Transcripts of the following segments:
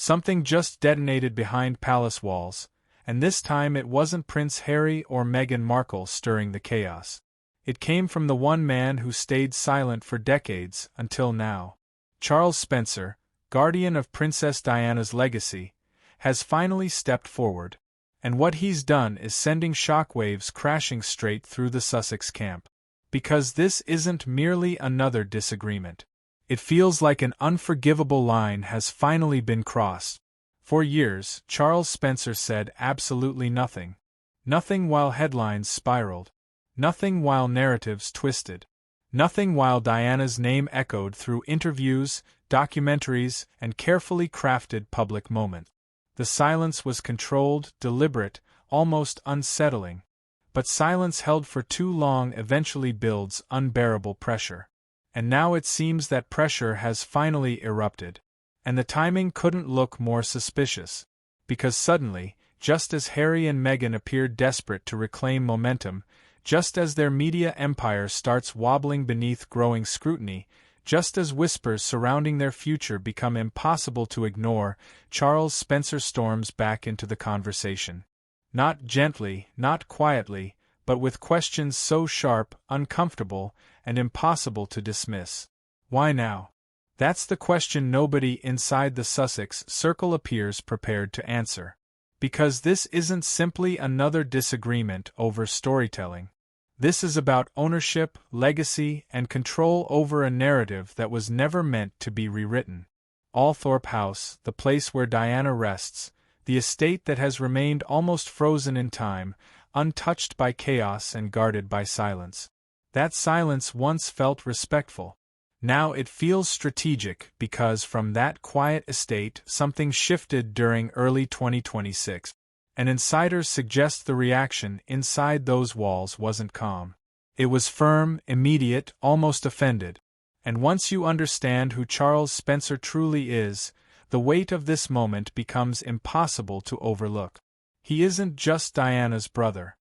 Something just detonated behind palace walls, and this time it wasn't Prince Harry or Meghan Markle stirring the chaos. It came from the one man who stayed silent for decades until now. Charles Spencer, guardian of Princess Diana's legacy, has finally stepped forward. And what he's done is sending shockwaves crashing straight through the Sussex camp. Because this isn't merely another disagreement. It feels like an unforgivable line has finally been crossed. For years, Charles Spencer said absolutely nothing. Nothing while headlines spiraled. Nothing while narratives twisted. Nothing while Diana's name echoed through interviews, documentaries, and carefully crafted public moments. The silence was controlled, deliberate, almost unsettling. But silence held for too long eventually builds unbearable pressure. And now it seems that pressure has finally erupted. And the timing couldn't look more suspicious. Because suddenly, just as Harry and Meghan appeared desperate to reclaim momentum, just as their media empire starts wobbling beneath growing scrutiny, just as whispers surrounding their future become impossible to ignore, Charles Spencer storms back into the conversation. Not gently, not quietly, but with questions so sharp, uncomfortable, and impossible to dismiss. Why now? That's the question nobody inside the Sussex circle appears prepared to answer. Because this isn't simply another disagreement over storytelling. This is about ownership, legacy, and control over a narrative that was never meant to be rewritten. Althorp House, the place where Diana rests, the estate that has remained almost frozen in time, untouched by chaos and guarded by silence. That silence once felt respectful. Now it feels strategic because from that quiet estate something shifted during early 2026. And insiders suggest the reaction inside those walls wasn't calm. It was firm, immediate, almost offended. And once you understand who Charles Spencer truly is, the weight of this moment becomes impossible to overlook. He isn't just Diana's brother.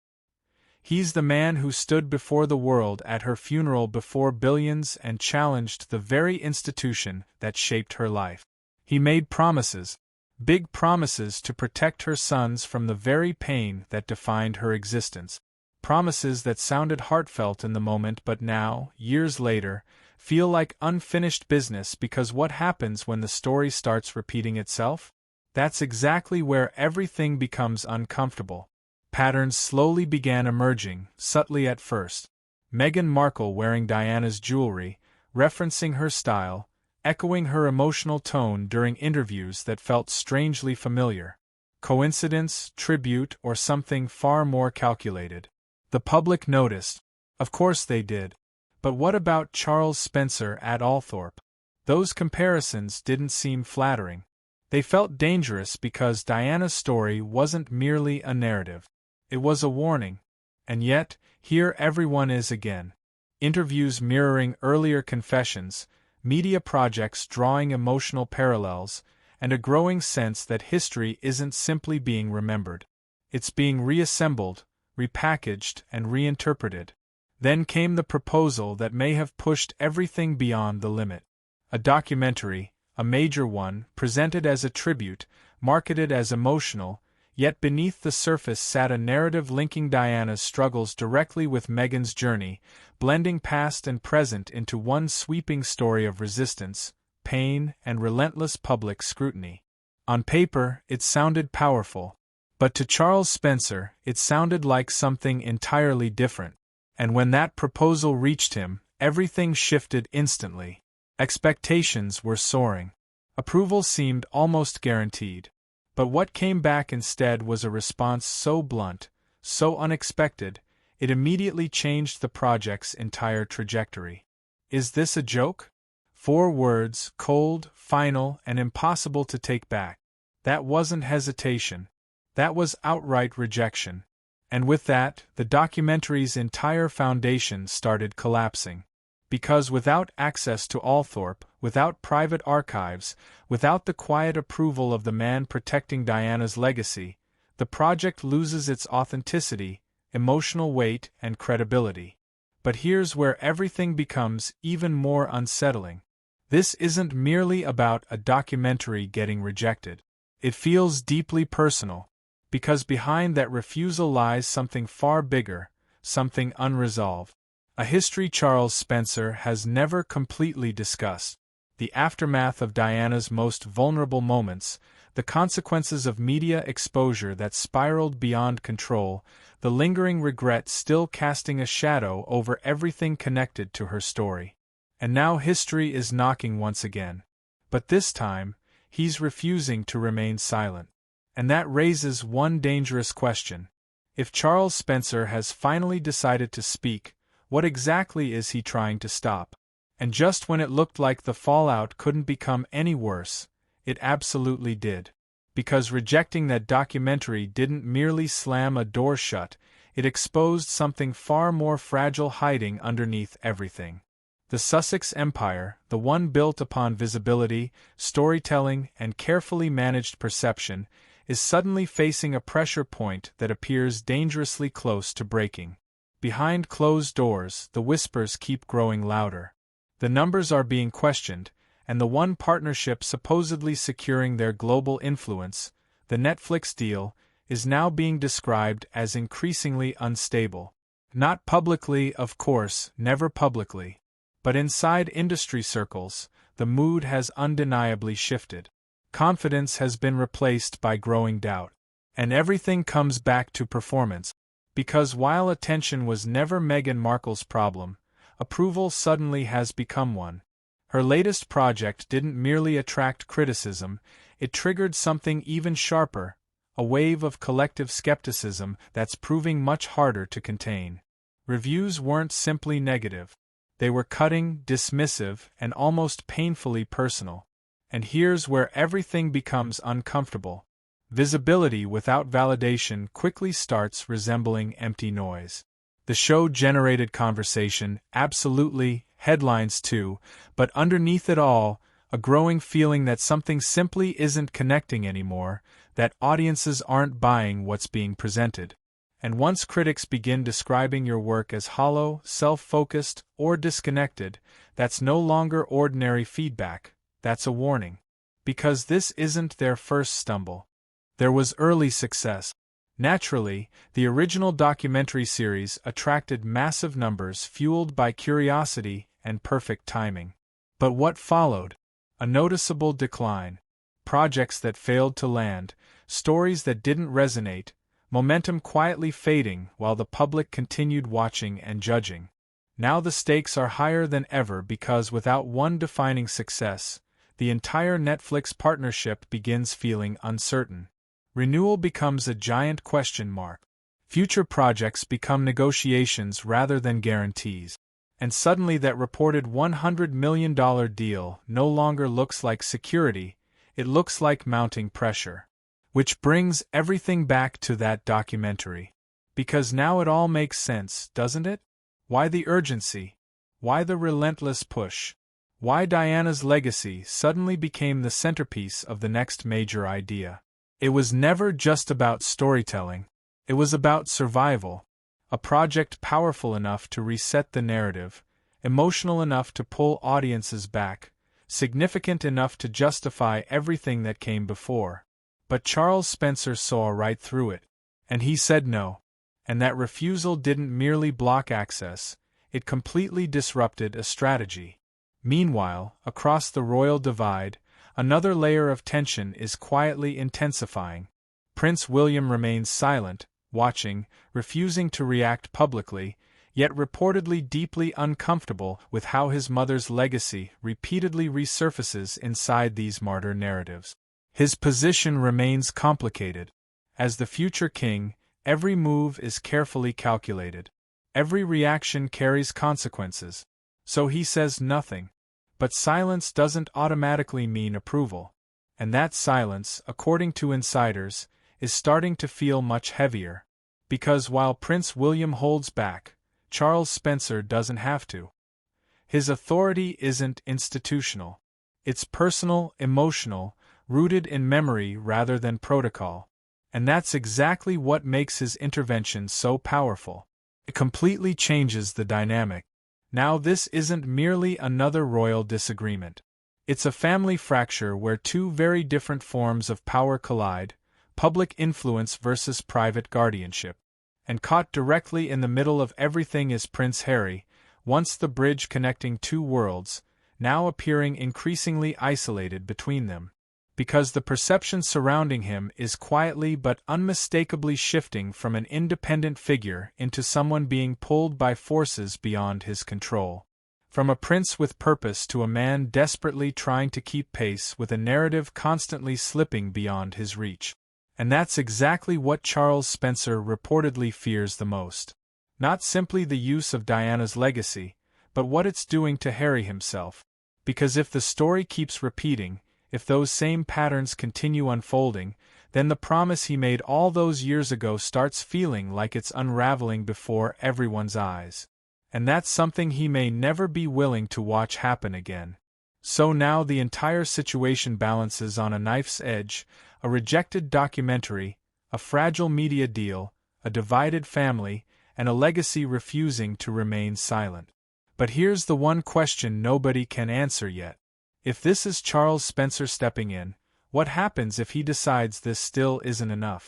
He's the man who stood before the world at her funeral before billions and challenged the very institution that shaped her life. He made promises. Big promises to protect her sons from the very pain that defined her existence. Promises that sounded heartfelt in the moment but now, years later, feel like unfinished business because what happens when the story starts repeating itself? That's exactly where everything becomes uncomfortable. Patterns slowly began emerging, subtly at first. Meghan Markle wearing Diana's jewelry, referencing her style, echoing her emotional tone during interviews that felt strangely familiar. Coincidence, tribute, or something far more calculated? The public noticed. Of course they did. But what about Charles Spencer at Althorp? Those comparisons didn't seem flattering. They felt dangerous because Diana's story wasn't merely a narrative. It was a warning. And yet, here everyone is again. Interviews mirroring earlier confessions, media projects drawing emotional parallels, and a growing sense that history isn't simply being remembered. It's being reassembled, repackaged, and reinterpreted. Then came the proposal that may have pushed everything beyond the limit. A documentary, a major one, presented as a tribute, marketed as emotional, yet beneath the surface sat a narrative linking Diana's struggles directly with Meghan's journey, blending past and present into one sweeping story of resistance, pain, and relentless public scrutiny. On paper, it sounded powerful. But to Charles Spencer, it sounded like something entirely different. And when that proposal reached him, everything shifted instantly. Expectations were soaring. Approval seemed almost guaranteed. But what came back instead was a response so blunt, so unexpected, it immediately changed the project's entire trajectory. Is this a joke? 4 words, cold, final, and impossible to take back. That wasn't hesitation. That was outright rejection. And with that, the documentary's entire foundation started collapsing. Because without access to Althorp, without private archives, without the quiet approval of the man protecting Diana's legacy, the project loses its authenticity, emotional weight, and credibility. But here's where everything becomes even more unsettling. This isn't merely about a documentary getting rejected. It feels deeply personal, because behind that refusal lies something far bigger, something unresolved. A history Charles Spencer has never completely discussed. The aftermath of Diana's most vulnerable moments, the consequences of media exposure that spiraled beyond control, the lingering regret still casting a shadow over everything connected to her story. And now history is knocking once again. But this time, he's refusing to remain silent. And that raises one dangerous question. If Charles Spencer has finally decided to speak, what exactly is he trying to stop? And just when it looked like the fallout couldn't become any worse, it absolutely did. Because rejecting that documentary didn't merely slam a door shut, it exposed something far more fragile hiding underneath everything. The Sussex Empire, the one built upon visibility, storytelling, and carefully managed perception, is suddenly facing a pressure point that appears dangerously close to breaking. Behind closed doors, the whispers keep growing louder. The numbers are being questioned, and the one partnership supposedly securing their global influence, the Netflix deal, is now being described as increasingly unstable. Not publicly, of course, never publicly. But inside industry circles, the mood has undeniably shifted. Confidence has been replaced by growing doubt. And everything comes back to performance. Because while attention was never Meghan Markle's problem, approval suddenly has become one. Her latest project didn't merely attract criticism, it triggered something even sharper, a wave of collective skepticism that's proving much harder to contain. Reviews weren't simply negative. They were cutting, dismissive, and almost painfully personal. And here's where everything becomes uncomfortable. Visibility without validation quickly starts resembling empty noise. The show generated conversation, absolutely, headlines too, but underneath it all, a growing feeling that something simply isn't connecting anymore, that audiences aren't buying what's being presented. And once critics begin describing your work as hollow, self-focused, or disconnected, that's no longer ordinary feedback, that's a warning. Because this isn't their first stumble. There was early success. Naturally, the original documentary series attracted massive numbers fueled by curiosity and perfect timing. But what followed? A noticeable decline. Projects that failed to land, stories that didn't resonate, momentum quietly fading while the public continued watching and judging. Now the stakes are higher than ever because without one defining success, the entire Netflix partnership begins feeling uncertain. Renewal becomes a giant question mark. Future projects become negotiations rather than guarantees. And suddenly that reported $100 million deal no longer looks like security, it looks like mounting pressure. Which brings everything back to that documentary. Because now it all makes sense, doesn't it? Why the urgency? Why the relentless push? Why Diana's legacy suddenly became the centerpiece of the next major idea? It was never just about storytelling. It was about survival. A project powerful enough to reset the narrative, emotional enough to pull audiences back, significant enough to justify everything that came before. But Charles Spencer saw right through it. And he said no. And that refusal didn't merely block access, it completely disrupted a strategy. Meanwhile, across the royal divide, another layer of tension is quietly intensifying. Prince William remains silent, watching, refusing to react publicly, yet reportedly deeply uncomfortable with how his mother's legacy repeatedly resurfaces inside these martyr narratives. His position remains complicated. As the future king, every move is carefully calculated. Every reaction carries consequences. So he says nothing. But silence doesn't automatically mean approval. And that silence, according to insiders, is starting to feel much heavier. Because while Prince William holds back, Charles Spencer doesn't have to. His authority isn't institutional. It's personal, emotional, rooted in memory rather than protocol. And that's exactly what makes his intervention so powerful. It completely changes the dynamic. Now this isn't merely another royal disagreement. It's a family fracture where two very different forms of power collide, public influence versus private guardianship. And caught directly in the middle of everything is Prince Harry, once the bridge connecting two worlds, now appearing increasingly isolated between them. Because the perception surrounding him is quietly but unmistakably shifting from an independent figure into someone being pulled by forces beyond his control. From a prince with purpose to a man desperately trying to keep pace with a narrative constantly slipping beyond his reach. And that's exactly what Charles Spencer reportedly fears the most. Not simply the use of Diana's legacy, but what it's doing to Harry himself. Because if the story keeps repeating, if those same patterns continue unfolding, then the promise he made all those years ago starts feeling like it's unraveling before everyone's eyes. And that's something he may never be willing to watch happen again. So now the entire situation balances on a knife's edge: a rejected documentary, a fragile media deal, a divided family, and a legacy refusing to remain silent. But here's the one question nobody can answer yet. If this is Charles Spencer stepping in, what happens if he decides this still isn't enough?